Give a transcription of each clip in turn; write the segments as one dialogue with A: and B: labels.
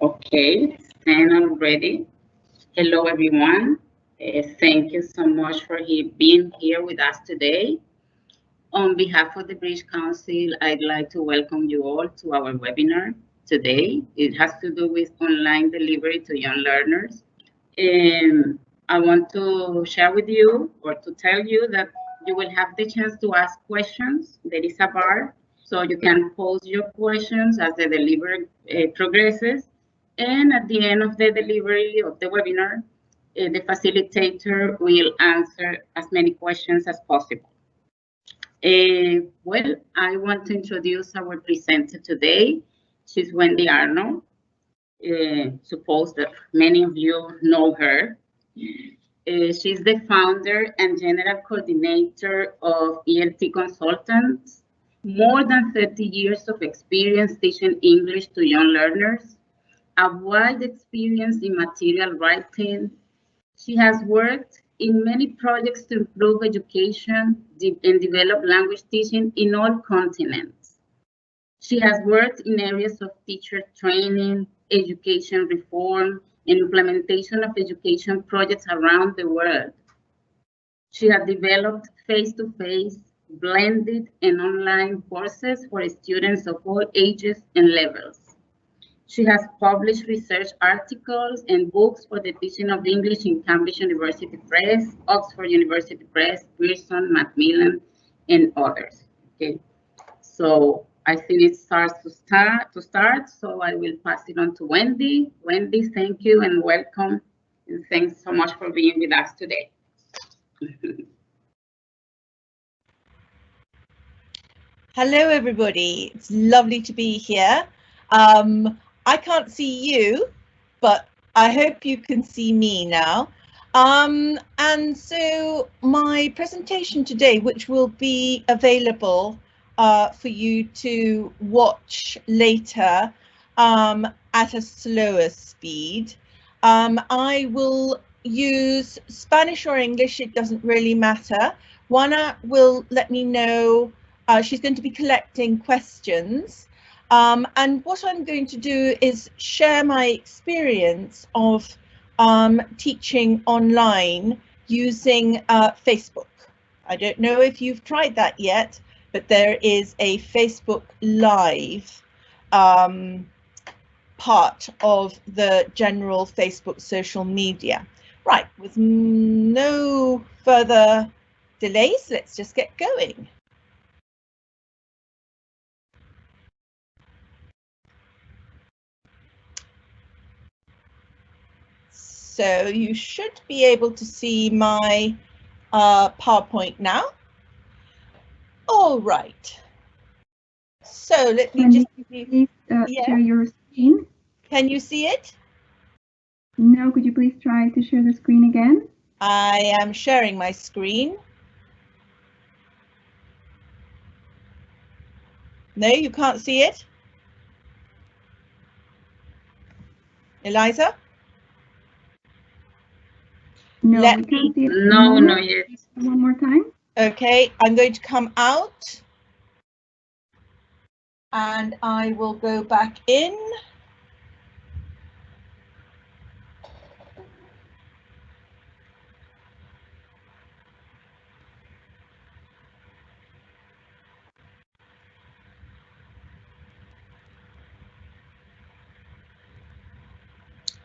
A: Okay, stand already. Hello, everyone. Thank you so much for being here with us today. On behalf of the British Council, I'd like to welcome you all to our webinar today. It has to do with online delivery to young learners. I want to share with you or to tell you that you will have the chance to ask questions. There is a bar, so you can pose your questions as the delivery progresses. And at the end of the delivery of the webinar, the facilitator will answer as many questions as possible. Well, I want to introduce our presenter today. She's Wendy Arnold. Suppose that many of you know her. She's the founder and general coordinator of ELT Consultants. More than 30 years of experience teaching English to young learners. A wide experience in material writing. She has worked in many projects to improve education and develop language teaching in all continents. She has worked in areas of teacher training, education reform, and implementation of education projects around the world. She has developed face-to-face, blended, and online courses for students of all ages and levels. She has published research articles and books for the teaching of English in Cambridge University Press, Oxford University Press, Pearson, Macmillan, and others. Okay, so I think it starts to start. So I will pass it on to Wendy. Wendy, thank you and welcome, and thanks so much for being with us today.
B: Hello, everybody. It's lovely to be here. I can't see you, but I hope you can see me now. And so my presentation today, which will be available for you to watch later at a slower speed, I will use Spanish or English, it doesn't really matter. Juana will let me know. She's going to be collecting questions. And what I'm going to do is share my experience of teaching online using Facebook. I don't know if you've tried that yet, but there is a Facebook Live part of the general Facebook social media. Right, with no further delays, let's just get going. So you should be able to see my PowerPoint now. All right. So let me just
C: please share your screen.
B: Can you see it?
C: No, could you please try to share the screen again?
B: I am sharing my screen. No, you can't see it? Eliza?
C: No, we can't see it.
A: No, not yet.
C: One more time.
B: Okay, I'm going to come out and I will go back in.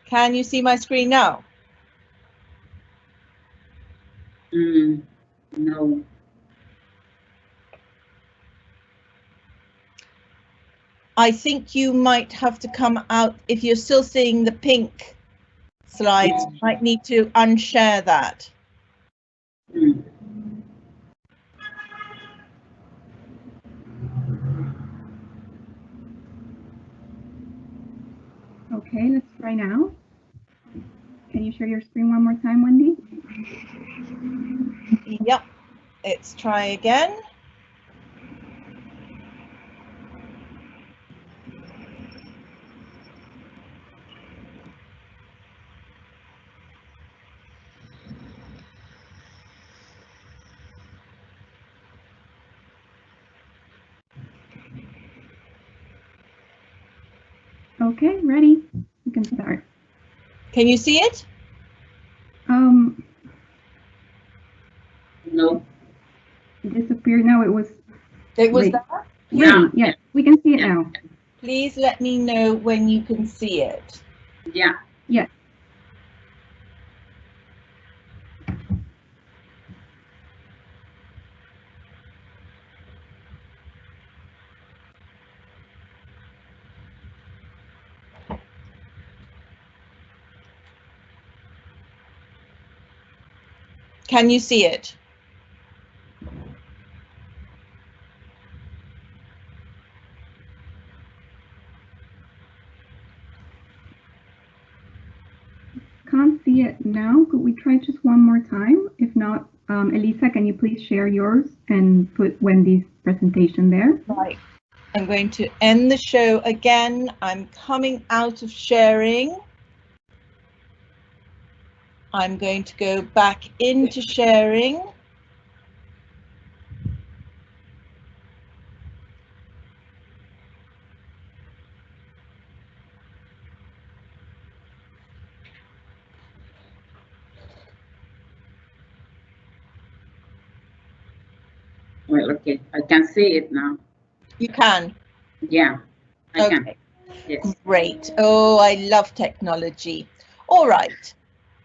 B: Can you see my screen now?
A: No.
B: I think you might have to come out. If you're still seeing the pink slides, you might need to unshare that.
C: Okay, let's try now. Can you share your screen one more time, Wendy?
B: Yep, let's try again.
C: Okay, ready. can start.
B: Can you see it?
A: No.
C: It disappeared. No, it was.
B: It was
C: Wait.
B: there?
A: Yeah.
C: Yes, we can see it now.
B: Please let me know when you can see it.
A: Yeah.
C: Yes.
B: Can you see it?
C: Can't see it now. Could we try just one more time? If not, Elisa, can you please share yours and put Wendy's presentation there?
B: Right. I'm going to end the show again. I'm coming out of sharing. I'm going to go back into sharing.
A: Well, okay, I can see it now.
B: You can.
A: Yeah, I can.
B: Okay.
A: Yes.
B: Great. Oh, I love technology. All right.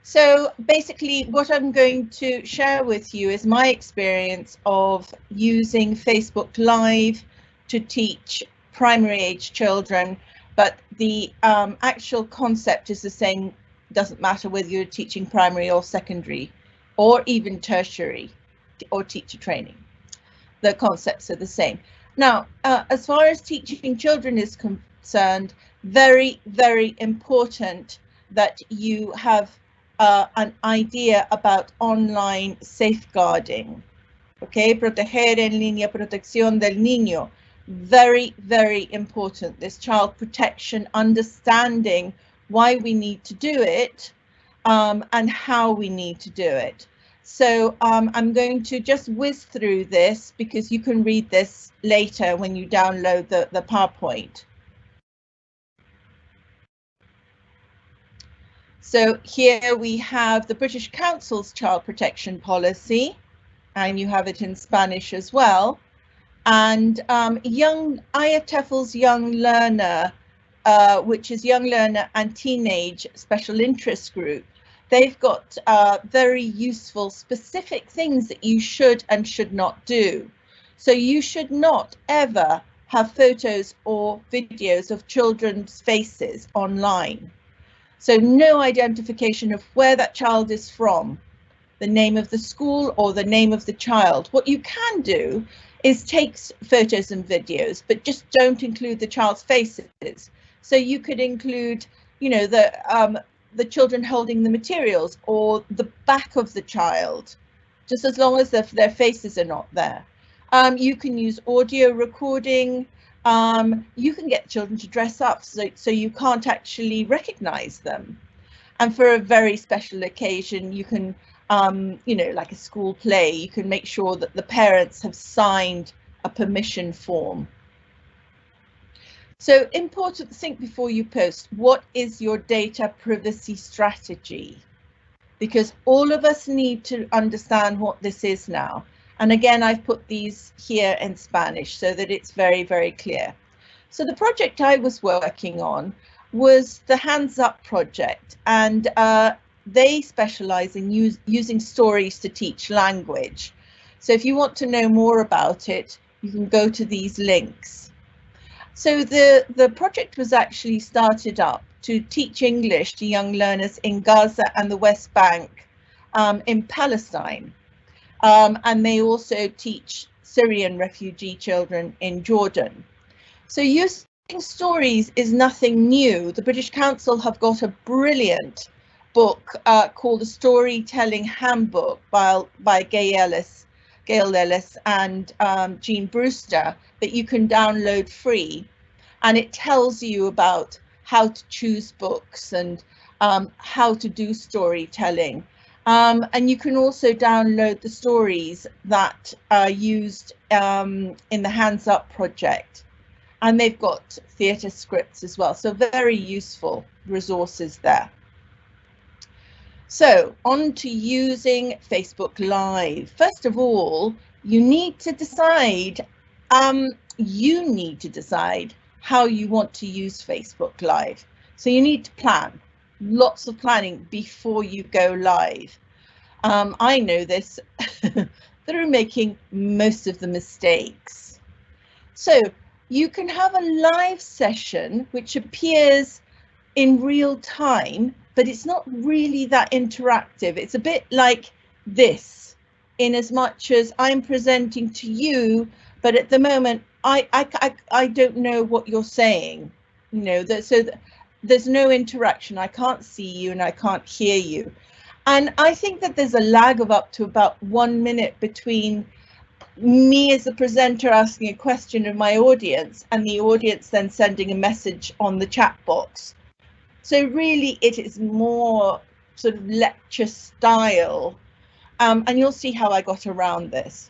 B: So basically what I'm going to share with you is my experience of using Facebook Live to teach primary age children, but the actual concept is the same. Doesn't matter whether you're teaching primary or secondary or even tertiary or teacher training. The concepts are the same. Now, as far as teaching children is concerned, very, very important that you have an idea about online safeguarding. Okay, proteger en línea, protección del niño. Very, very important. This child protection, understanding why we need to do it and how we need to do it. So I'm going to just whiz through this because you can read this later when you download the PowerPoint. So here we have the British Council's Child Protection Policy, and you have it in Spanish as well. And IATEFL's Young Learner, which is Young Learner and Teenage Special Interest Group, they've got very useful specific things that you should and should not do. So you should not ever have photos or videos of children's faces online. So no identification of where that child is from, the name of the school or the name of the child. What you can do is take photos and videos, but just don't include the child's faces. So you could include, you know, the children holding the materials or the back of the child, just as long as their faces are not there. You can use audio recording. You can get children to dress up so you can't actually recognize them. And for a very special occasion, you can, you know, like a school play, you can make sure that the parents have signed a permission form. So important to think before you post, what is your data privacy strategy? Because all of us need to understand what this is now. And again, I've put these here in Spanish so that it's very, very clear. So the project I was working on was the Hands Up project, and they specialize in using stories to teach language. So if you want to know more about it, you can go to these links. So the project was actually started up to teach English to young learners in Gaza and the West Bank in Palestine. And they also teach Syrian refugee children in Jordan. So using stories is nothing new. The British Council have got a brilliant book called the Storytelling Handbook by Gail Ellis and Jean Brewster that you can download free. And it tells you about how to choose books and how to do storytelling. And you can also download the stories that are used in the Hands Up project. and they've got theatre scripts as well. So very useful resources there. So on to using Facebook Live. First of all, you need to decide how you want to use Facebook Live. So you need to plan, lots of planning before you go live. I know this through making most of the mistakes. So you can have a live session which appears in real time, but it's not really that interactive. It's a bit like this, in as much as I'm presenting to you, but at the moment I don't know what you're saying. You know, there's no interaction. I can't see you and I can't hear you. And I think that there's a lag of up to about 1 minute between me as a presenter asking a question of my audience and the audience then sending a message on the chat box. So really it is more sort of lecture style, and you'll see how I got around this.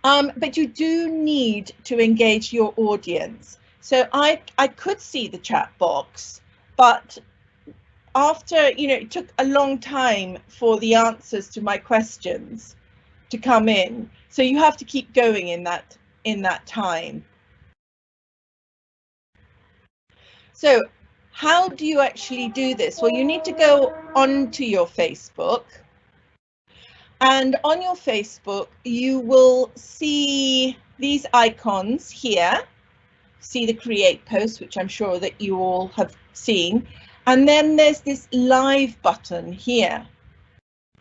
B: But you do need to engage your audience. So I could see the chat box, but after, you know, it took a long time for the answers to my questions to come in. So you have to keep going in that time. So how do you actually do this? Well, you need to go onto your Facebook. And on your Facebook, you will see these icons here. See the create post, which I'm sure that you all have seen. And then there's this live button here.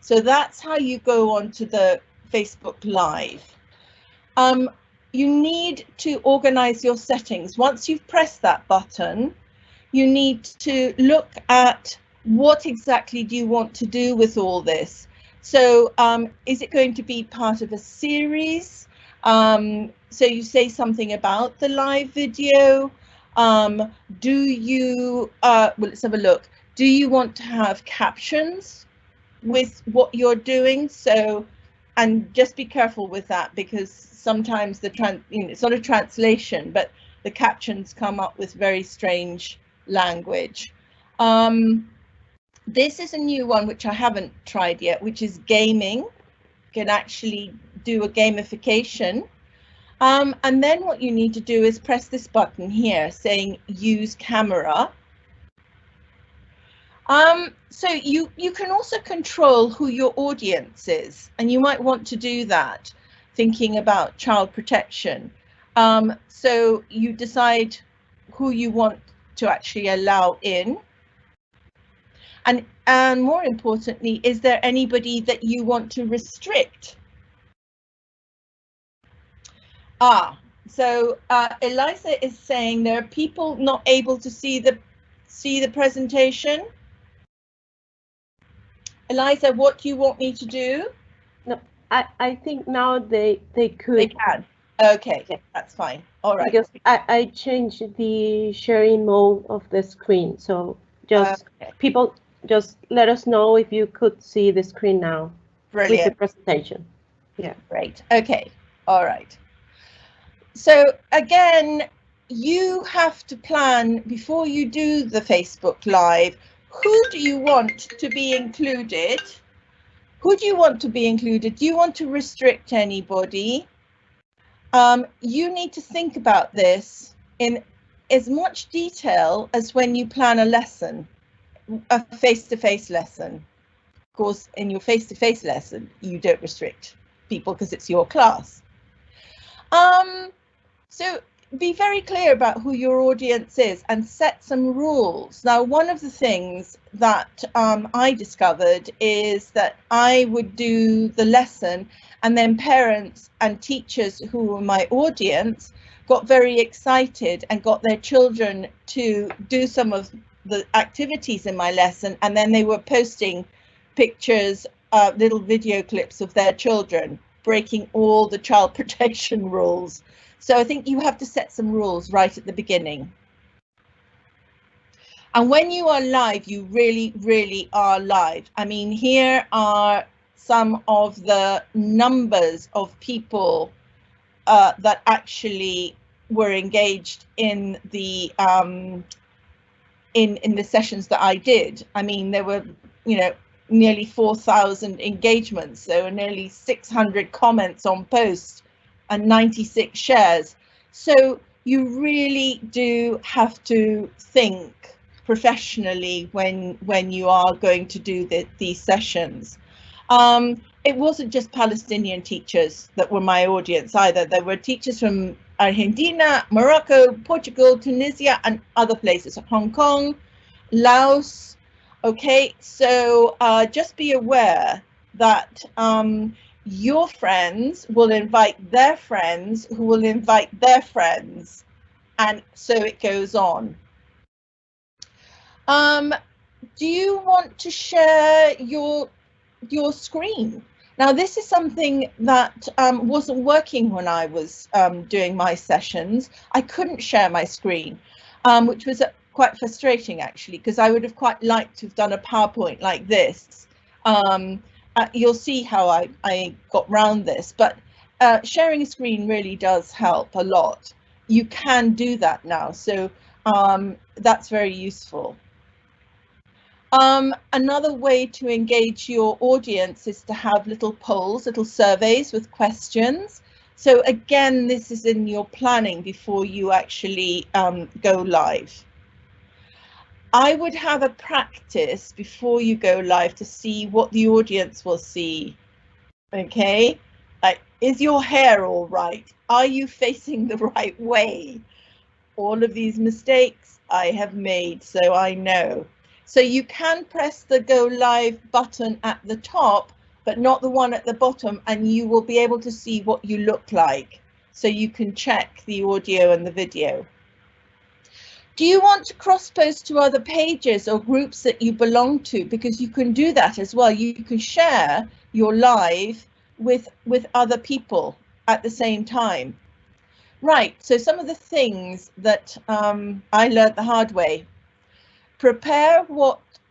B: So that's how you go onto the Facebook Live. You need to organize your settings. Once you've pressed that button, you need to look at what exactly do you want to do with all this. So is it going to be part of a series? So you say something about the live video. Do you, well, let's have a look. Do you want to have captions with what you're doing? So, and just be careful with that, because sometimes it's not a translation, but the captions come up with very strange language. This is a new one which I haven't tried yet, which is gaming. You can actually do a gamification. And then what you need to do is press this button here saying use camera. So you can also control who your audience is, and you might want to do that, thinking about child protection. So you decide who you want to actually allow in. And more importantly, is there anybody that you want to restrict? So Eliza is saying there are people not able to see the presentation. Eliza, what do you want me to do?
D: No, I think now they could.
B: They can. Okay, yeah, that's fine. All right.
D: Because I changed the sharing mode of the screen, so just people just let us know if you could see the screen now. Brilliant. With the presentation. Yeah.
B: Great. Okay. All right. So again, you have to plan before you do the Facebook Live. Who do you want to be included? Who do you want to be included? Do you want to restrict anybody? You need to think about this in as much detail as when you plan a lesson, a face-to-face lesson. Of course, in your face-to-face lesson, you don't restrict people because it's your class. So be very clear about who your audience is and set some rules. Now, one of the things that I discovered is that I would do the lesson, and then parents and teachers who were my audience got very excited and got their children to do some of the activities in my lesson, and then they were posting pictures, little video clips of their children breaking all the child protection rules. So I think you have to set some rules right at the beginning. And when you are live, you really, really are live. I mean, here are some of the numbers of people that actually were engaged in the in the sessions that I did. I mean, there were, you know, nearly 4,000 engagements. There were nearly 600 comments on posts and 96 shares. So you really do have to think professionally when you are going to do these sessions. It wasn't just Palestinian teachers that were my audience either. There were teachers from Argentina, Morocco, Portugal, Tunisia, and other places, Hong Kong, Laos. Okay, so just be aware that your friends will invite their friends who will invite their friends, and so it goes on. Do you want to share your screen? Now, this is something that wasn't working when I was doing my sessions. I couldn't share my screen, which was quite frustrating, actually, because I would have quite liked to have done a PowerPoint like this. You'll see how I got round this, but sharing a screen really does help a lot. You can do that now, so that's very useful. Another way to engage your audience is to have little polls, little surveys with questions. So again, this is in your planning before you actually go live. I would have a practice before you go live to see what the audience will see. Okay, like, is your hair all right? Are you facing the right way? All of these mistakes I have made, so I know. So you can press the go live button at the top, but not the one at the bottom, and you will be able to see what you look like. So you can check the audio and the video. Do you want to cross post to other pages or groups that you belong to? Because you can do that as well. You can share your live with other people at the same time. Right, so some of the things that I learned the hard way. Prepare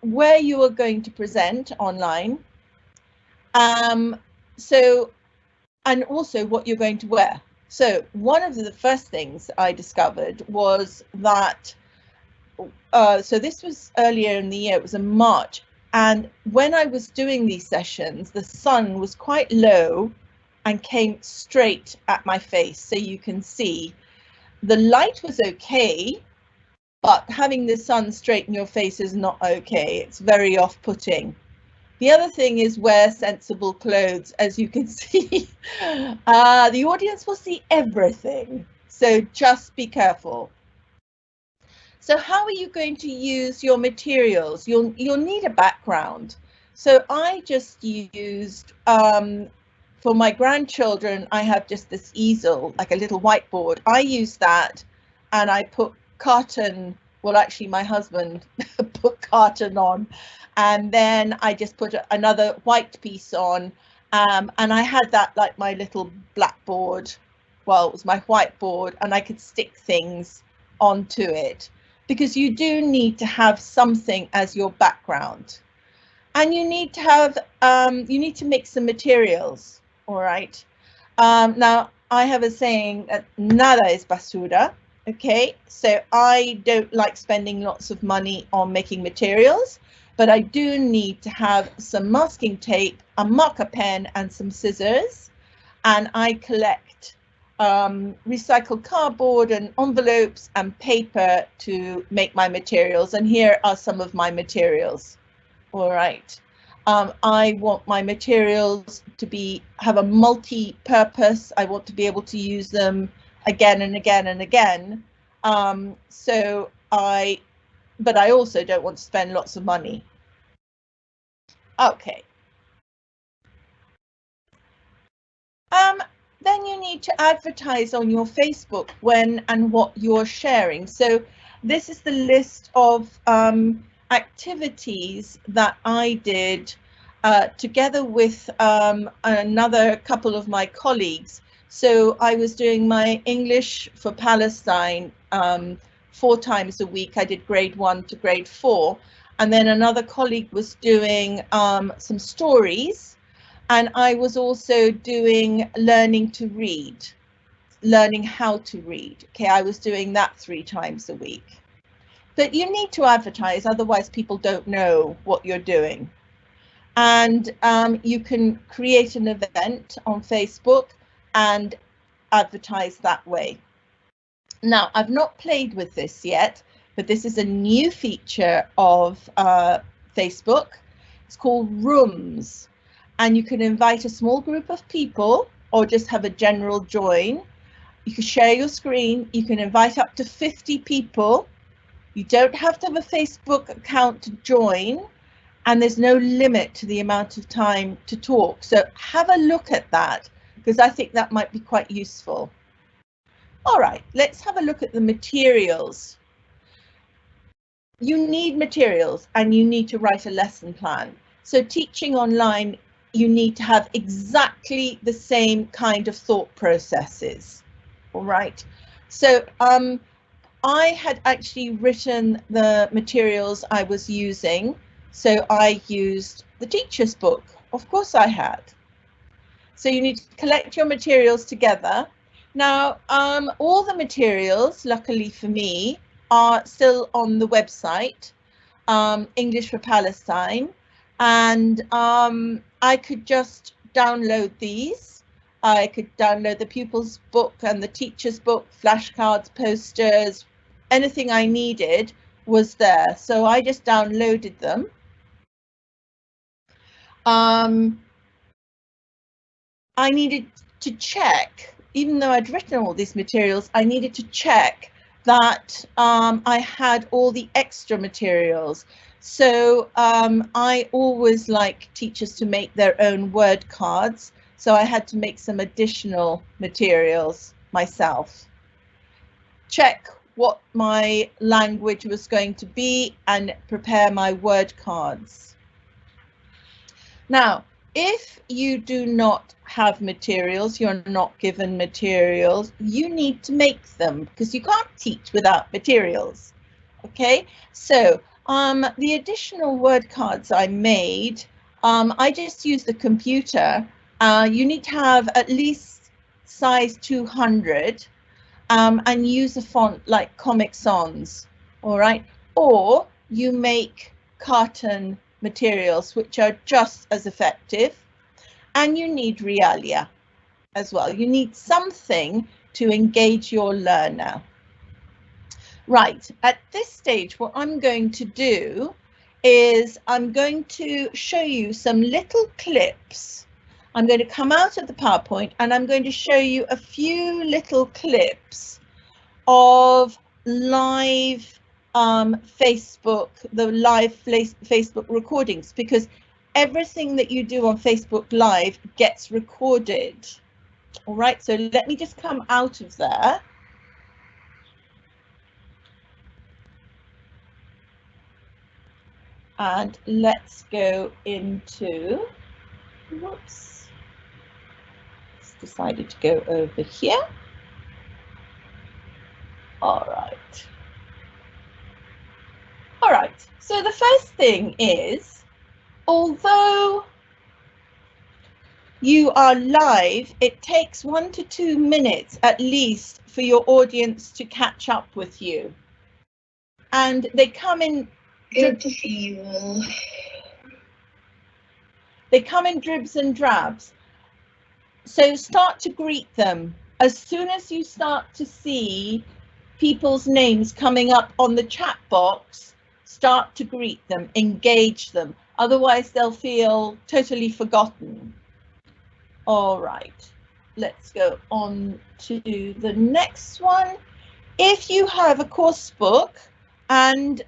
B: where you are going to present online, and also what you're going to wear. So one of the first things I discovered was that, so this was earlier in the year, it was in March, and when I was doing these sessions, the sun was quite low and came straight at my face, so you can see the light was okay, but having the sun straight in your face is not okay. It's very off-putting. The other thing is wear sensible clothes. As you can see, the audience will see everything, so just be careful. So how are you going to use your materials? You'll need a background. So I just used, for my grandchildren, I have just this easel, like a little whiteboard. I used that, and I put carton, well, actually my husband put carton on, and then I just put another white piece on, and I had that like my little blackboard. Well, it was my whiteboard, and I could stick things onto it, because you do need to have something as your background, and you need to have you need to mix some materials. All right, now I have a saying that nada es basura. Okay, so I don't like spending lots of money on making materials, but I do need to have some masking tape, a marker pen, and some scissors. And I collect recycled cardboard and envelopes and paper to make my materials. And here are some of my materials. All right. I want my materials to have a multi-purpose. I want to be able to use them again and again and again. But I also don't want to spend lots of money. Okay. Then you need to advertise on your Facebook when and what you're sharing. So this is the list of activities that I did together with another couple of my colleagues. So I was doing my English for Palestine 4 times a week. I did grade 1 to grade 4. And then another colleague was doing some stories. And I was also doing learning to read. learning how to read. Okay, I was doing that 3 times a week. But you need to advertise, otherwise people don't know what you're doing. And you can create an event on Facebook and advertise that way. Now, I've not played with this yet, but this is a new feature of Facebook. It's called Rooms, and you can invite a small group of people or just have a general join. You can share your screen. You can invite up to 50 people. You don't have to have a Facebook account to join, and there's no limit to the amount of time to talk. So have a look at that, because I think that might be quite useful. All right, let's have a look at the materials. You need materials and you need to write a lesson plan. So teaching online, you need to have exactly the same kind of thought processes. All right, so I had actually written the materials I was using. So I used the teacher's book. Of course I had. So you need to collect your materials together. Now, all the materials, luckily for me, are still on the website, English for Palestine, and I could just download these. I could download the pupil's book and the teacher's book, flashcards, posters, anything I needed was there. So I just downloaded them. I needed to check, even though I'd written all these materials, I needed to check that I had all the extra materials. So I always like teachers to make their own word cards. So I had to make some additional materials myself. Check what my language was going to be and prepare my word cards. Now, if you do not have materials, you're not given materials, you need to make them, because you can't teach without materials. Okay, so the additional word cards I made, I just used the computer. You need to have at least size 200 and use a font like Comic Sans, all right? Or you make carton materials, which are just as effective, and you need realia as well. You need something to engage your learner. Right, at this stage, what I'm going to do is I'm going to show you some little clips. I'm going to come out of the PowerPoint and I'm going to show you a few little clips of live Facebook, the live Facebook recordings, because everything that you do on Facebook Live gets recorded. All right, so let me just come out of there. And let's go into, whoops, just decided to go over here. All right. All right, so the first thing is, although you are live, it takes 1 to 2 minutes at least for your audience to catch up with you. And they come in. Good to see you all. They come in dribs and drabs. So start to greet them. As soon as you start to see people's names coming up on the chat box, start to greet them, engage them. Otherwise, they'll feel totally forgotten. All right, let's go on to the next one. If you have a course book, and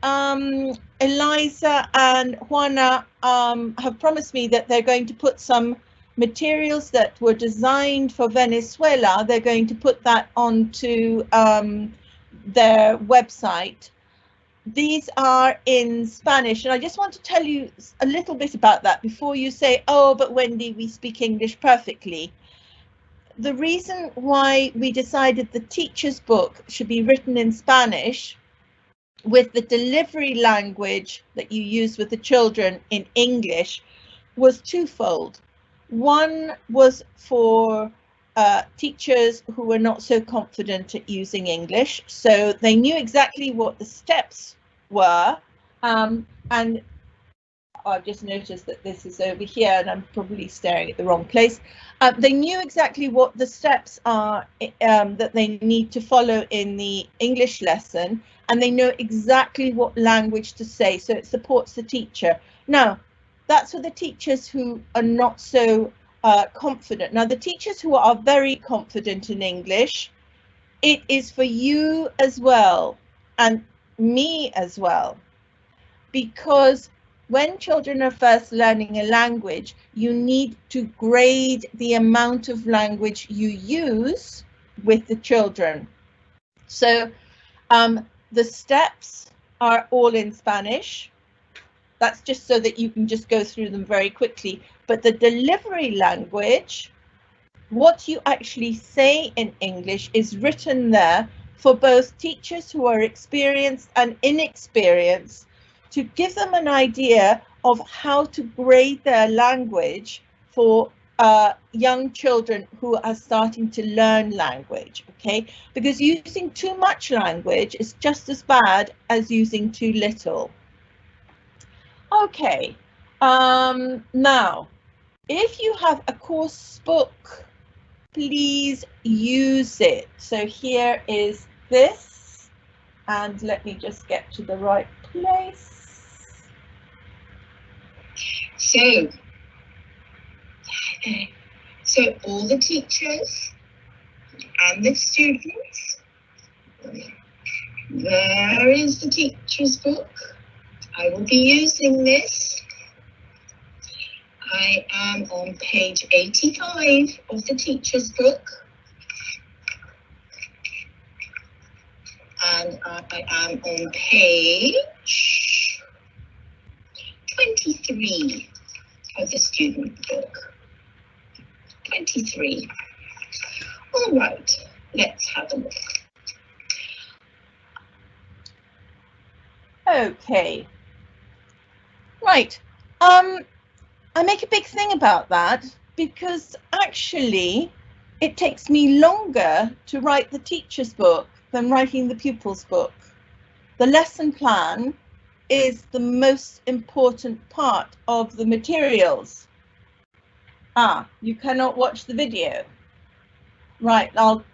B: Eliza and Juana have promised me that they're going to put some materials that were designed for Venezuela, they're going to put that onto their website. These are in Spanish, and I just want to tell you a little bit about that before you say, oh, but Wendy, we speak English perfectly. The reason why we decided the teacher's book should be written in Spanish with the delivery language that you use with the children in English was twofold. One was for teachers who were not so confident at using English, so they knew exactly what the steps were, and I've just noticed that this is over here and I'm probably staring at the wrong place. They knew exactly what the steps are that they need to follow in the English lesson, and they know exactly what language to say, so it supports the teacher. Now, that's for the teachers who are not so confident. Now, the teachers who are very confident in English, it is for you as well, and me as well, because when children are first learning a language, you need to grade the amount of language you use with the children. So the steps are all in Spanish. That's just so that you can just go through them very quickly. But the delivery language, what you actually say in English, is written there for both teachers who are experienced and inexperienced, to give them an idea of how to grade their language for young children who are starting to learn language, okay? Because using too much language is just as bad as using too little. Okay, now, if you have a course book, please use it. So here is this, and let me just get to the right place.
E: So all the teachers and the students, there is the teacher's book. I will be using this. I am on page 85 of the teacher's book. And I am on page 23 of the student book. 23. All right, let's have a look.
B: Okay. Right. I make a big thing about that because actually it takes me longer to write the teacher's book than writing the pupil's book. The lesson plan is the most important part of the materials. Ah, you cannot watch the video. Right,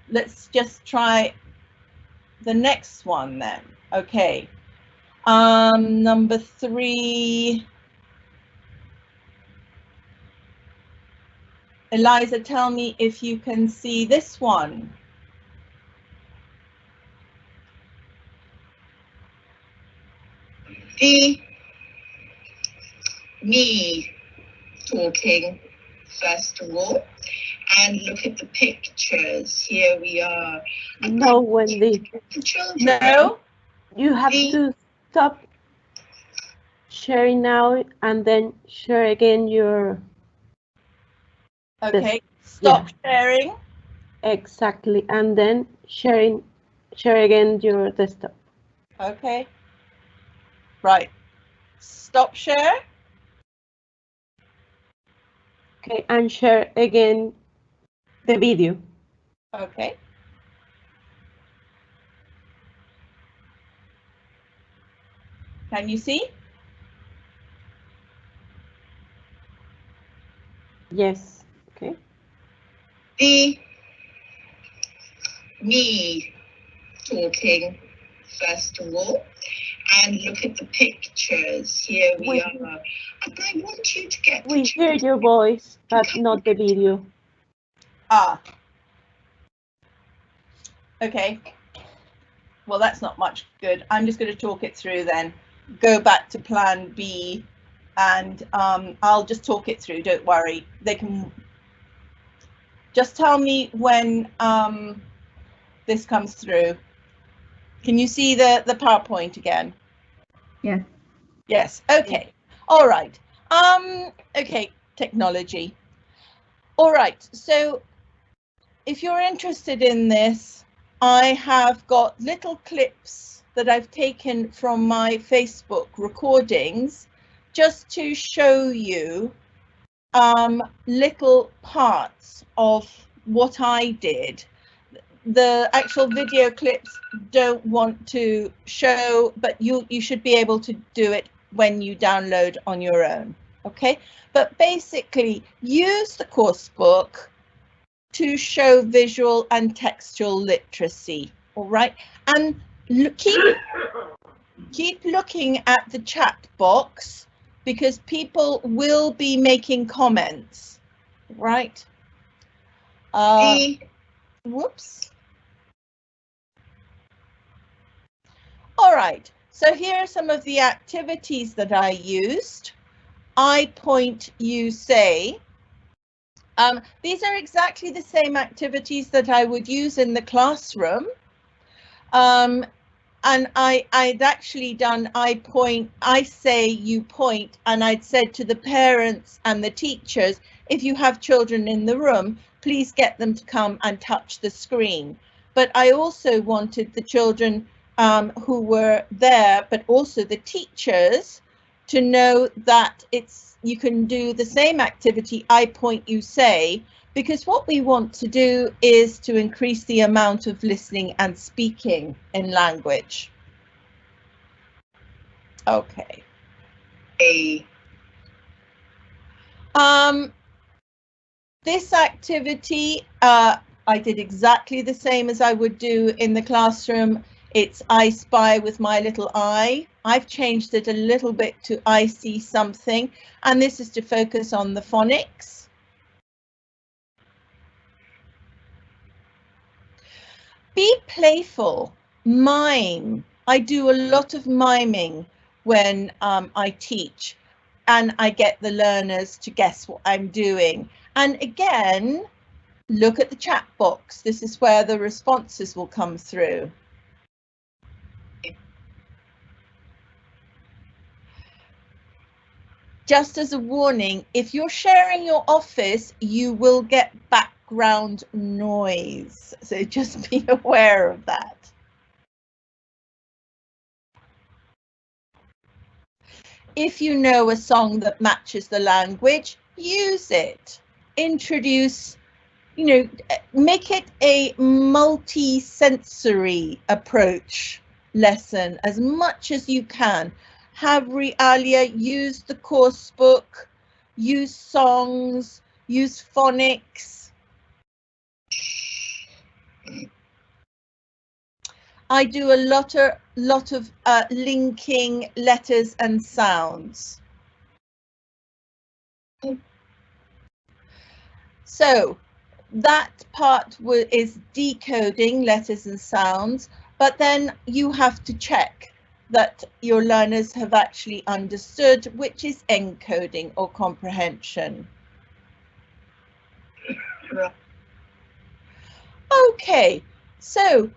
B: let's just try the next one then. Okay. Number 3. Eliza, tell me if you can see this one.
E: Me talking first of all, and look at the pictures. Here we are.
D: No, Wendy.
E: The children.
B: No.
D: You have to stop sharing now and then share again your...
B: Okay, stop sharing.
D: Exactly, and then share again your desktop.
B: Okay. Right. Stop share.
D: Okay, and share again the video.
B: Okay. Can you see?
D: Yes. Okay.
E: Me talking first of all, and look at the pictures. Here we are. And I want you to get.
D: We hear your voice, but not the video.
B: Ah. Okay. Well, that's not much good. I'm just going to talk it through then. Go back to plan B, and I'll just talk it through. Don't worry. They can just tell me when this comes through. Can you see the PowerPoint again?
C: Yes.
B: Yes. Okay. All right. Okay. Technology. All right. So if you're interested in this, I have got little clips that I've taken from my Facebook recordings just to show you little parts of what I did. The actual video clips don't want to show, but you should be able to do it when you download on your own. Okay, but basically use the course book to show visual and textual literacy. All right, and keep looking at the chat box, because people will be making comments, right? Whoops. All right, so here are some of the activities that I used. I point, you say. These are exactly the same activities that I would use in the classroom. And I'd actually done I point, I say, you point, and I'd said to the parents and the teachers, if you have children in the room, please get them to come and touch the screen. But I also wanted the children who were there, but also the teachers, to know that you can do the same activity, I point, you say, because what we want to do is to increase the amount of listening and speaking in language. Okay. This activity, I did exactly the same as I would do in the classroom. It's I spy with my little eye. I've changed it a little bit to I see something, and this is to focus on the phonics. Be playful, mime. I do a lot of miming when I teach, and I get the learners to guess what I'm doing. And again, look at the chat box. This is where the responses will come through. Just as a warning, if you're sharing your office, you will get background noise. So just be aware of that. If you know a song that matches the language, use it. Introduce, make it a multi-sensory approach lesson as much as you can. Have realia, use the course book, use songs, use phonics. I do a lot of linking letters and sounds. So that part is decoding letters and sounds, but then you have to check that your learners have actually understood, which is encoding or comprehension. Okay, so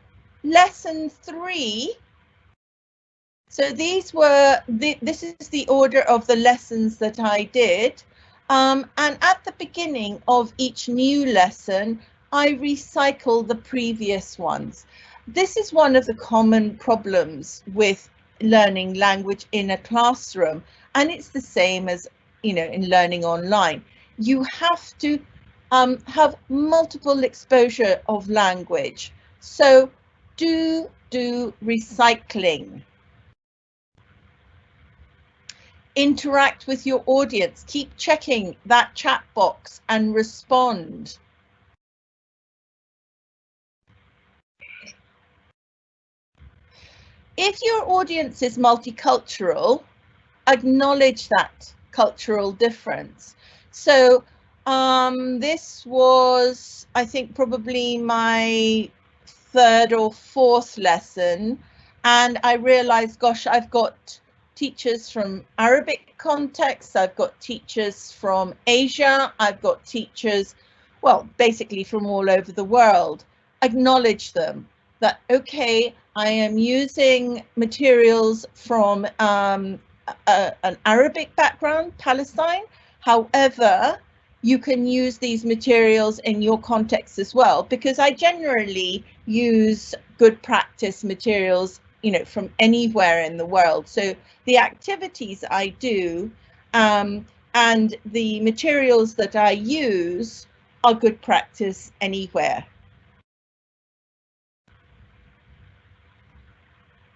B: lesson 3. So these were this is the order of the lessons that I did. And at the beginning of each new lesson, I recycle the previous ones. This is one of the common problems with learning language in a classroom, and it's the same as in learning online. You have to have multiple exposure of language, so do recycling. Interact with your audience, keep checking that chat box and respond. If your audience is multicultural, acknowledge that cultural difference. So this was, I think, probably my 3rd or 4th lesson, and I realized, gosh, I've got teachers from Arabic contexts, I've got teachers from Asia, I've got teachers, well, basically from all over the world. Acknowledge them, that, okay, I am using materials from an Arabic background, Palestine. However, you can use these materials in your context as well, because I generally use good practice materials, from anywhere in the world. So the activities I do and the materials that I use are good practice anywhere.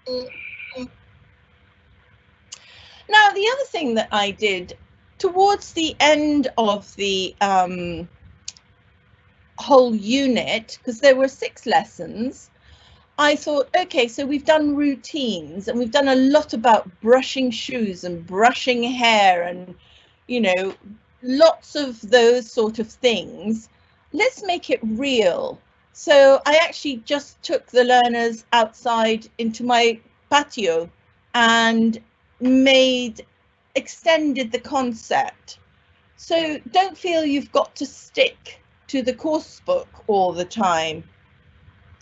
B: Now, the other thing that I did towards the end of the whole unit, because there were 6 lessons, I thought, okay, so we've done routines and we've done a lot about brushing shoes and brushing hair and, you know, lots of those sort of things. Let's make it real. So I actually just took the learners outside into my patio and extended the concept. So don't feel you've got to stick to the course book all the time.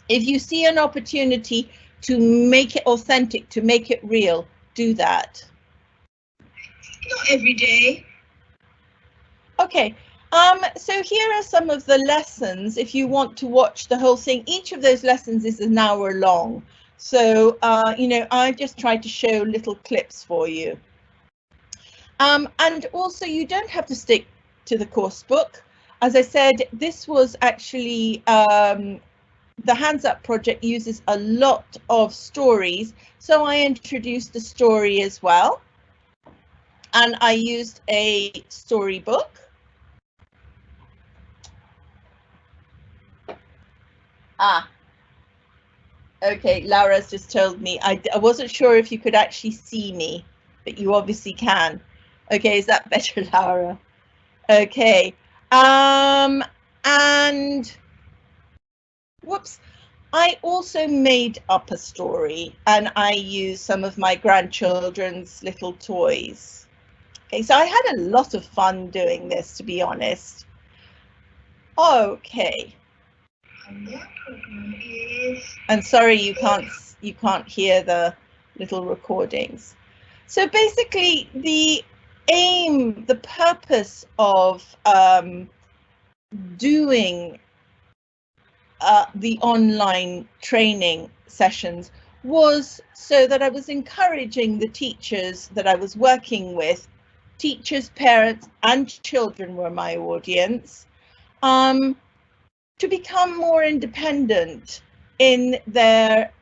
B: If you see an opportunity to make it authentic, to make it real, do that.
E: Not every day.
B: Okay, so here are some of the lessons if you want to watch the whole thing. Each of those lessons is an hour long. So, you know, I just tried to show little clips for you. And also, you don't have to stick to the course book. As I said, this was actually the Hands Up project uses a lot of stories. So I introduced a story as well. And I used a storybook. Okay, Laura's just told me. I wasn't sure if you could actually see me, but you obviously can. Okay, is that better, Laura? Okay. And whoops, I also made up a story and I used some of my grandchildren's little toys. Okay, so I had a lot of fun doing this, to be honest. Okay. And sorry, you can't hear the little recordings. So basically, the aim, the purpose of doing the online training sessions was so that I was encouraging the teachers that I was working with. Teachers, parents, and children were my audience. To become more independent in their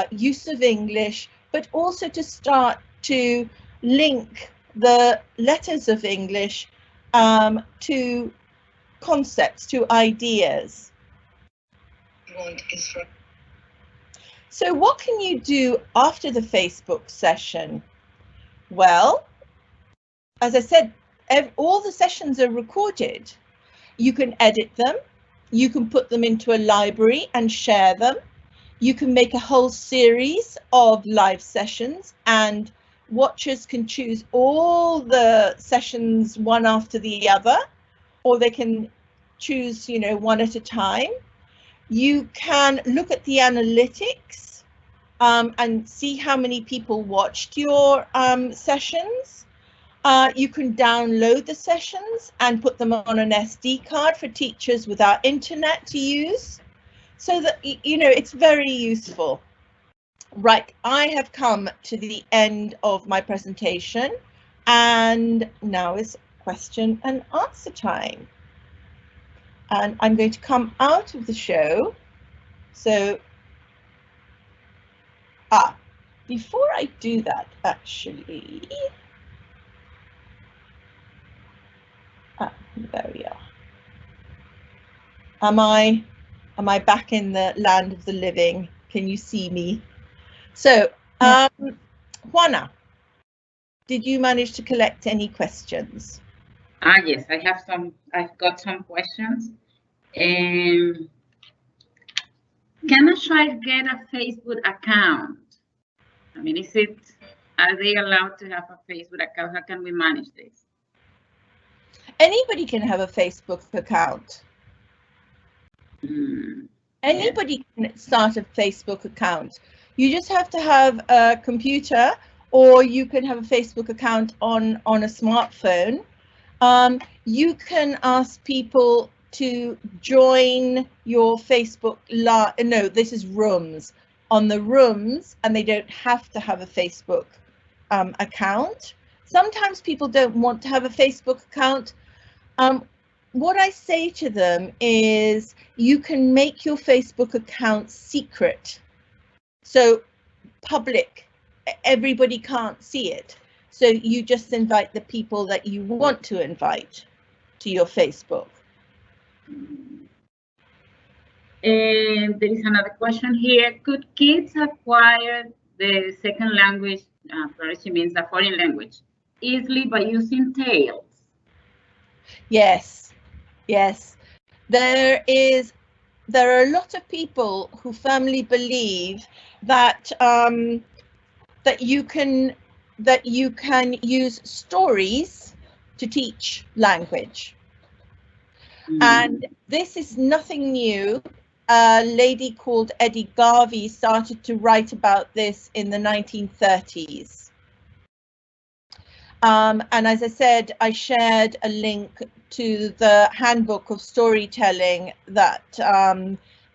B: use of English, but also to start to link the letters of English to concepts, to ideas. So what can you do after the Facebook session? Well, as I said, all the sessions are recorded. You can edit them. You can put them into a library and share them. You can make a whole series of live sessions and watchers can choose all the sessions one after the other, or they can choose, you know, one at a time. You can look at the analytics and see how many people watched your sessions. You can download the sessions and put them on an SD card for teachers without internet to use, so that, you know, it's very useful. Right, I have come to the end of my presentation and now is question and answer time. And I'm going to come out of the show. So, before I do that, actually, there we are. Am I back in the land of the living? Can you see me? So, Juana, did you manage to collect any questions?
A: Yes, I've got some questions. Can a child get a Facebook account? I mean, are they allowed to have a Facebook account? How can we manage this?
B: Anybody can have a Facebook account. Anybody can start a Facebook account. You just have to have a computer, or you can have a Facebook account on a smartphone. You can ask people to join your Facebook live. No, this is rooms. On the rooms, and they don't have to have a Facebook account. Sometimes people don't want to have a Facebook account. what I say to them is you can make your Facebook account secret. So public, everybody can't see it. So you just invite the people that you want to invite to your Facebook.
A: And there is another question here. Could kids acquire the second language, she means a foreign language, easily by using tales?
B: Yes, yes. There are a lot of people who firmly believe that that you can use stories to teach language. And this is nothing new. A lady called Eddie Garvey started to write about this in the 1930s. And as I said, I shared a link to the handbook of storytelling that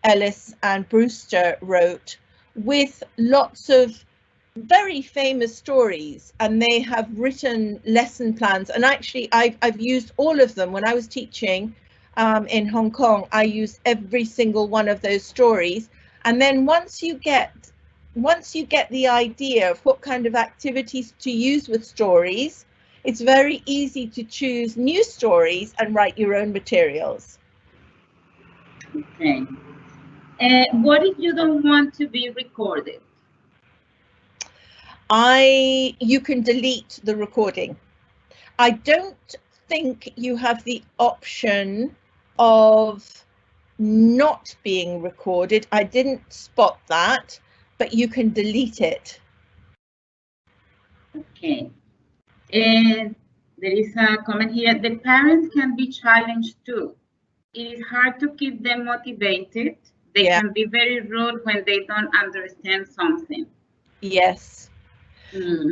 B: Ellis and Brewster wrote, with lots of very famous stories, and they have written lesson plans. And actually, I've used all of them when I was teaching in Hong Kong. I used every single one of those stories. And then once you get the idea of what kind of activities to use with stories, it's very easy to choose new stories and write your own materials.
A: Okay. What if you don't want to be recorded?
B: You can delete the recording. I don't think you have the option of not being recorded. I didn't spot that, but you can delete it.
A: Okay. And there is a comment here. The parents can be challenged too. It is hard to keep them motivated. They can be very rude when they don't understand something.
B: Yes.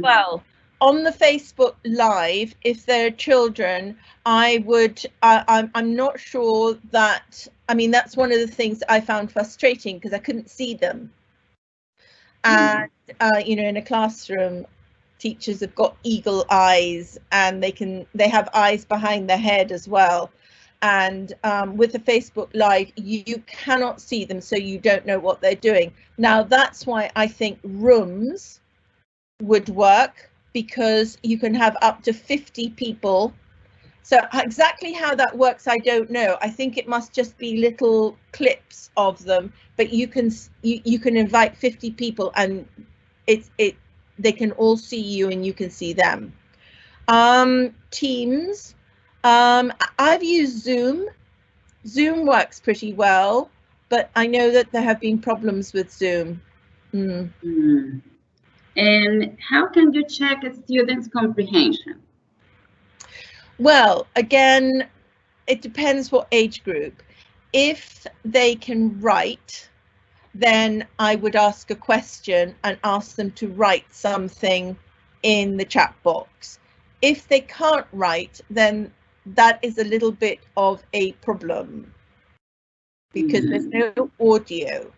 B: Well, on the Facebook Live, if there are children, I'm not sure that, I mean, that's one of the things I found frustrating because I couldn't see them. And, you know, in a classroom, teachers have got eagle eyes, and they have eyes behind their head as well. And with the Facebook Live, you cannot see them, so you don't know what they're doing. Now, that's why I think rooms would work, because you can have up to 50 people. So exactly how that works, I don't know. I think it must just be little clips of them, but you can invite 50 people, and they can all see you and you can see them. Teams, I've used Zoom. Zoom works pretty well, but I know that there have been problems with Zoom.
A: And how can you check a student's comprehension?
B: Well, again, it depends what age group. If they can write, then I would ask a question and ask them to write something in the chat box. If they can't write, then that is a little bit of a problem, because there's no audio.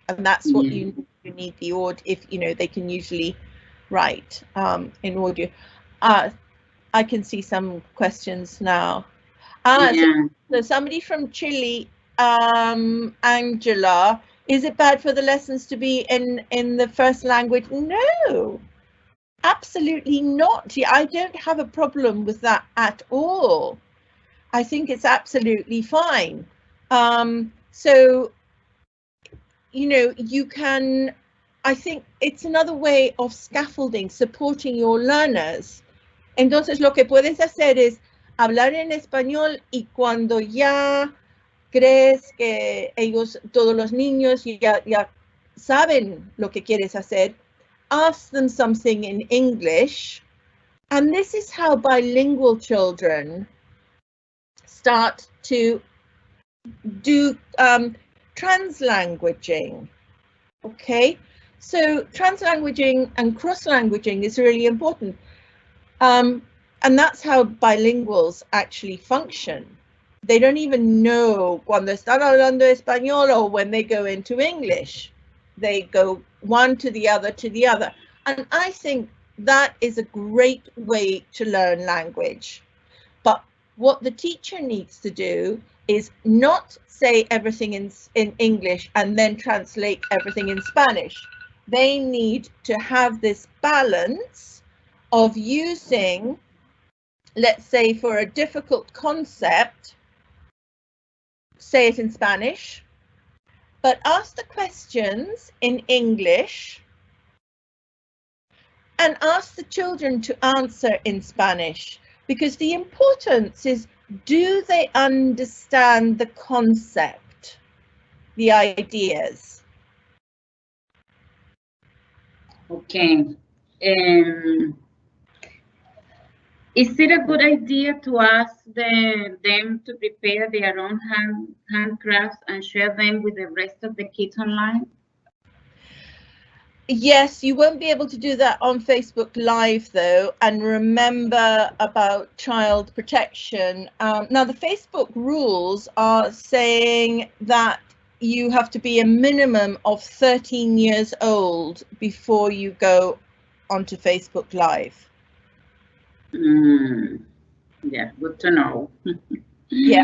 B: And that's what you need the audio, if you know they can usually write in audio. I can see some questions now. So somebody from Chile, Angela, is it bad for the lessons to be in the first language? No, absolutely not. I don't have a problem with that at all. I think it's absolutely fine. So, you know, you can, I think it's another way of scaffolding, supporting your learners. Entonces, lo que puedes hacer es hablar en español, y cuando ya crees que ellos, todos los niños, ya saben lo que quieres hacer, ask them something in English. And this is how bilingual children start to do translanguaging. Okay, so translanguaging and cross-languaging is really important. And that's how bilinguals actually function. They don't even know cuando están hablando español or when they go into English. They go one to the other to the other. And I think that is a great way to learn language. But what the teacher needs to do is not say everything in English and then translate everything in Spanish. They need to have this balance of using, let's say, for a difficult concept, say it in Spanish, but ask the questions in English and ask the children to answer in Spanish, because the importance is, do they understand the concept, the ideas?
A: Okay. Is it a good idea to ask them to prepare their own handcrafts and share them with the rest of the kids online?
B: Yes, you won't be able to do that on Facebook Live though, and remember about child protection. Now the Facebook rules are saying that you have to be a minimum of 13 years old before you go onto Facebook Live.
A: Yeah, good to know.
B: Yeah.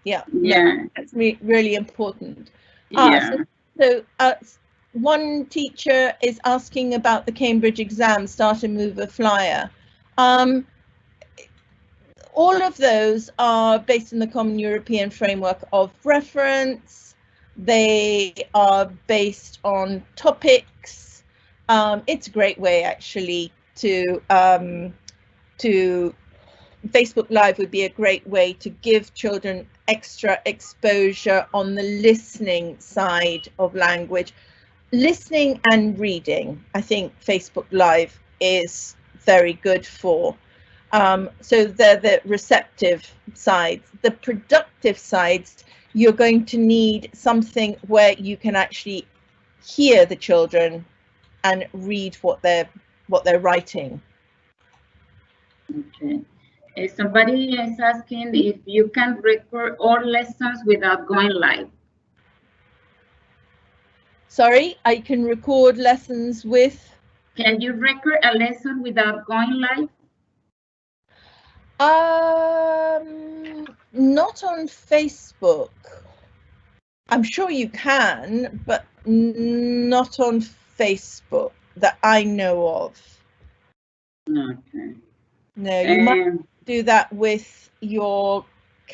B: No, that's really important. So one teacher is asking about the Cambridge exam, Start a Mover Flyer. All of those are based on the Common European Framework of Reference. They are based on topics. It's a great way actually to Facebook Live would be a great way to give children extra exposure on the listening side of language. Listening and reading, I think Facebook Live is very good for. So they're the receptive sides. The productive sides, you're going to need something where you can actually hear the children and read what they're writing.
A: Okay. Somebody is asking if you can record all lessons without going live.
B: Sorry, I can record lessons with?
A: Can you record a lesson without going live?
B: Not on Facebook. I'm sure you can, but not on Facebook that I know of.
A: Okay.
B: No, you might do that with your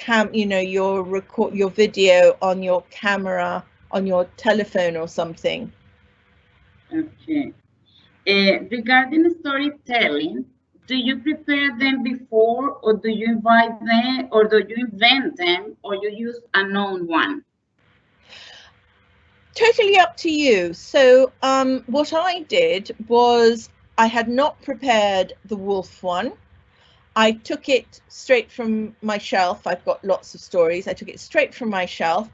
B: your video on your camera on your telephone or something.
A: Okay. Regarding storytelling, do you prepare them before, or do you invite them, or do you invent them, or you use a known one?
B: Totally up to you. So what I did was I had not prepared the wolf one. I took it straight from my shelf. I've got lots of stories. I took it straight from my shelf.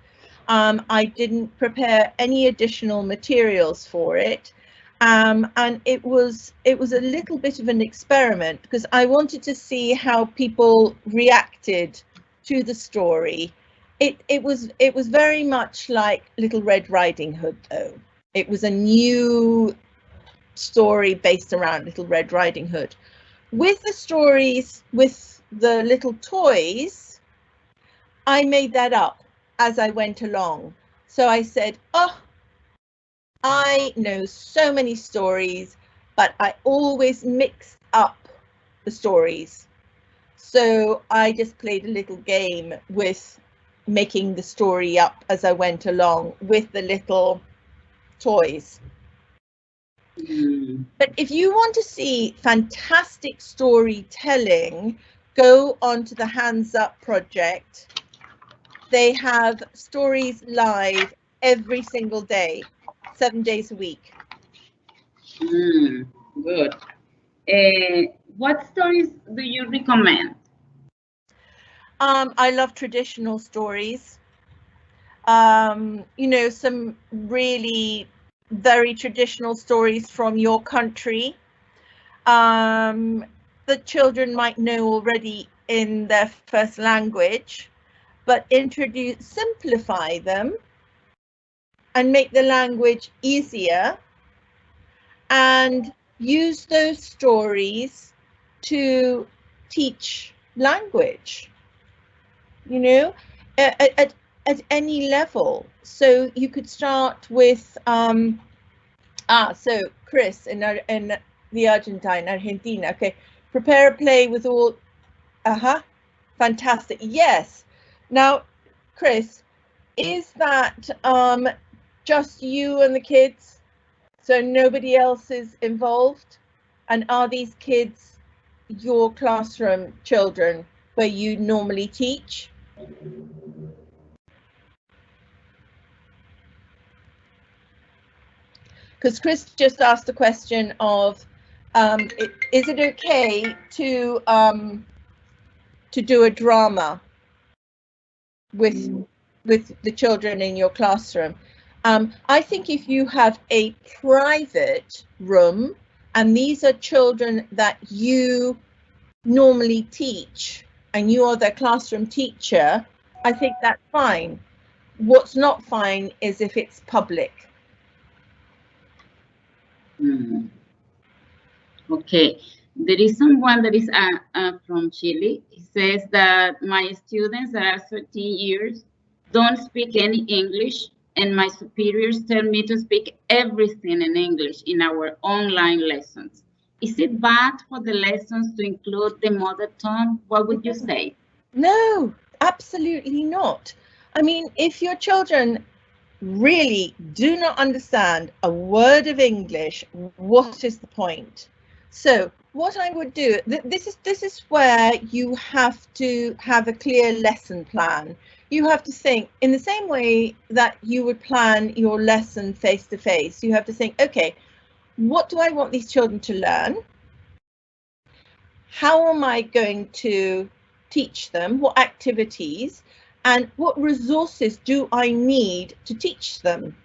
B: I didn't prepare any additional materials for it. And it was a little bit of an experiment because I wanted to see how people reacted to the story. It was very much like Little Red Riding Hood, though. It was a new story based around Little Red Riding Hood. With the stories, with the little toys, I made that up as I went along. So I said, oh, I know so many stories, but I always mix up the stories. So I just played a little game with making the story up as I went along with the little toys. But if you want to see fantastic storytelling, go onto the Hands Up project. They have stories live every single day, 7 days a week.
A: Good. What stories do you recommend?
B: I love traditional stories. You know, some really very traditional stories from your country. The children might know already in their first language, but simplify them and make the language easier, and use those stories to teach language, you know, at any level. So you could start with, so Chris in the Argentina, okay, prepare a play with all, fantastic, yes. Now, Chris, is that just you and the kids? So nobody else is involved? And are these kids your classroom children where you normally teach? Because Chris just asked the question of, is it okay to do a drama with the children in your classroom? I think if you have a private room and these are children that you normally teach and you are their classroom teacher, I think that's fine. What's not fine is if it's public.
A: Okay, there is someone that is from Chile. He says that my students that are 13 years don't speak any English, and my superiors tell me to speak everything in English in our online lessons. Is it bad for the lessons to include the mother tongue? What would you say?
B: No, absolutely not. I mean, if your children really do not understand a word of English, what is the point? So what I would do, this is where you have to have a clear lesson plan. You have to think in the same way that you would plan your lesson face to face. You have to think, okay, what do I want these children to learn? How am I going to teach them? What activities? And what resources do I need to teach them?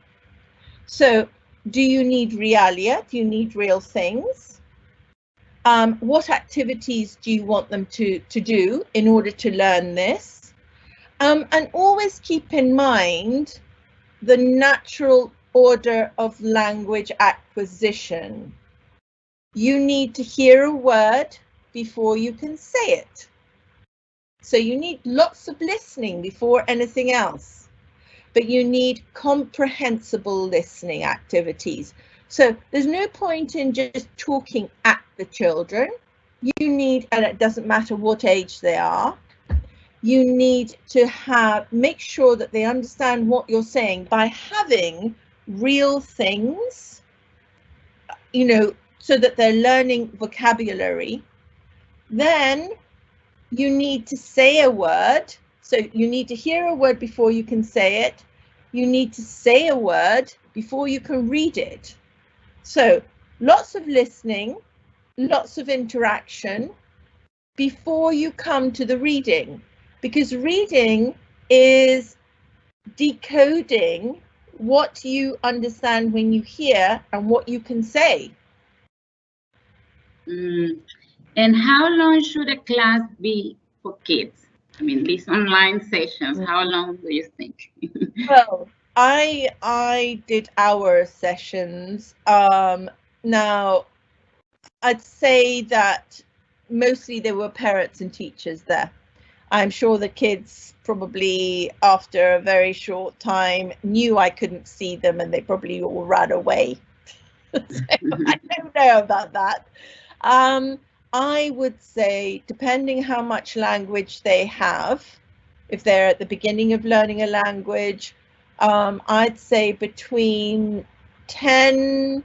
B: So do you need realia? Do you need real things? What activities do you want them to do in order to learn this? And always keep in mind the natural order of language acquisition. You need to hear a word before you can say it. So you need lots of listening before anything else, but you need comprehensible listening activities. So there's no point in just talking at the children. You need, and it doesn't matter what age they are, you need to make sure that they understand what you're saying by having real things, you know, so that they're learning vocabulary. Then you need to say a word. So you need to hear a word before you can say it. You need to say a word before you can read it. So lots of listening, lots of interaction before you come to the reading, because reading is decoding what you understand when you hear and what you can say.
A: And how long should a class be for kids? I mean, these online sessions, how long do you think?
B: Well, I did hour sessions. Now, I'd say that mostly there were parents and teachers there. I'm sure the kids probably, after a very short time, knew I couldn't see them and they probably all ran away. So I don't know about that. I would say, depending how much language they have, if they're at the beginning of learning a language, I'd say between 10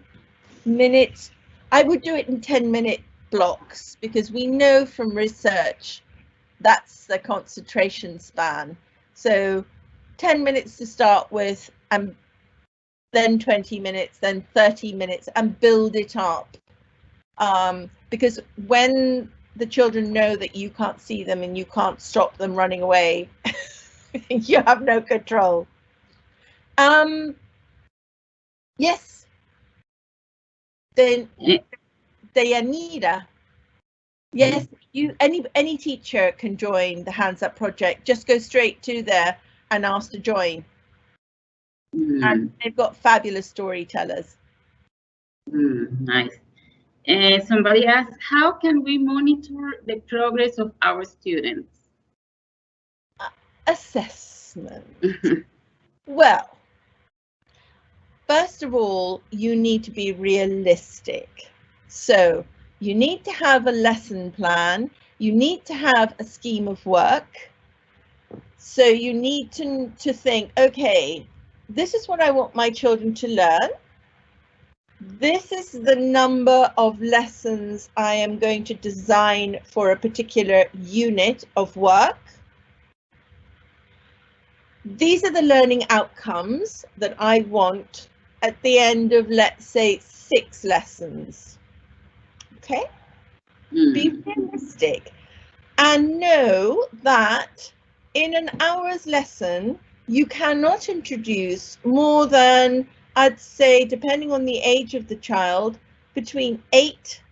B: minutes. I would do it in 10-minute blocks, because we know from research that's the concentration span. So 10 minutes to start with, and then 20 minutes, then 30 minutes, and build it up. Because when the children know that you can't see them and you can't stop them running away, you have no control. Yes. Then Deyanira. Yes, any teacher can join the Hands Up project. Just go straight to there and ask to join. And they've got fabulous storytellers.
A: Nice. Somebody asked, how can we monitor the progress of our students?
B: Assessment. Well, first of all, you need to be realistic. So you need to have a lesson plan. You need to have a scheme of work. So you need to think, okay, this is what I want my children to learn. This is the number of lessons I am going to design for a particular unit of work. These are the learning outcomes that I want at the end of, let's say, 6 lessons. Okay? Be realistic and know that in an hour's lesson, you cannot introduce more than, I'd say, depending on the age of the child, between 8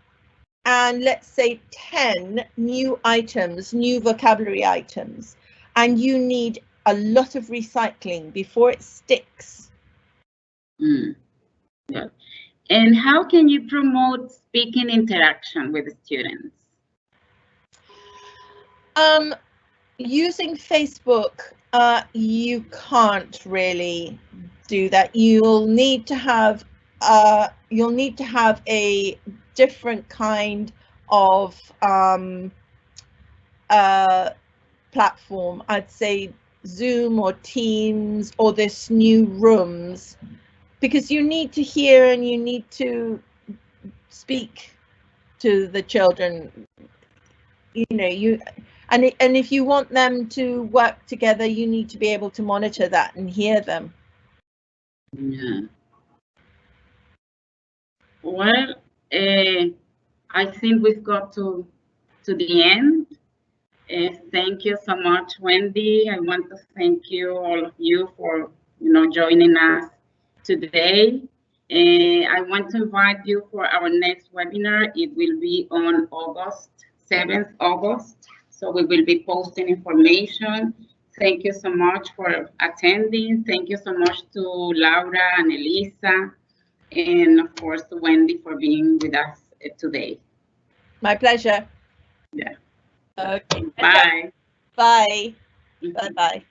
B: and, let's say, 10 new items, new vocabulary items. And you need a lot of recycling before it sticks.
A: Yeah. And how can you promote speaking interaction with the students?
B: Using Facebook, you can't really do that. You'll need to have a different kind of platform. I'd say Zoom or Teams or this new Rooms, because you need to hear and you need to speak to the children. You know, and if you want them to work together, you need to be able to monitor that and hear them.
A: Yeah. Well, I think we've got to the end. Thank you so much, Wendy. I want to thank you, all of you, for joining us today. I want to invite you for our next webinar. It will be on August 7th, So we will be posting information. Thank you so much for attending. Thank you so much to Laura and Elisa, and of course to Wendy for being with us today.
B: My pleasure.
A: Yeah.
B: Okay.
A: Bye.
B: Bye. Bye-bye.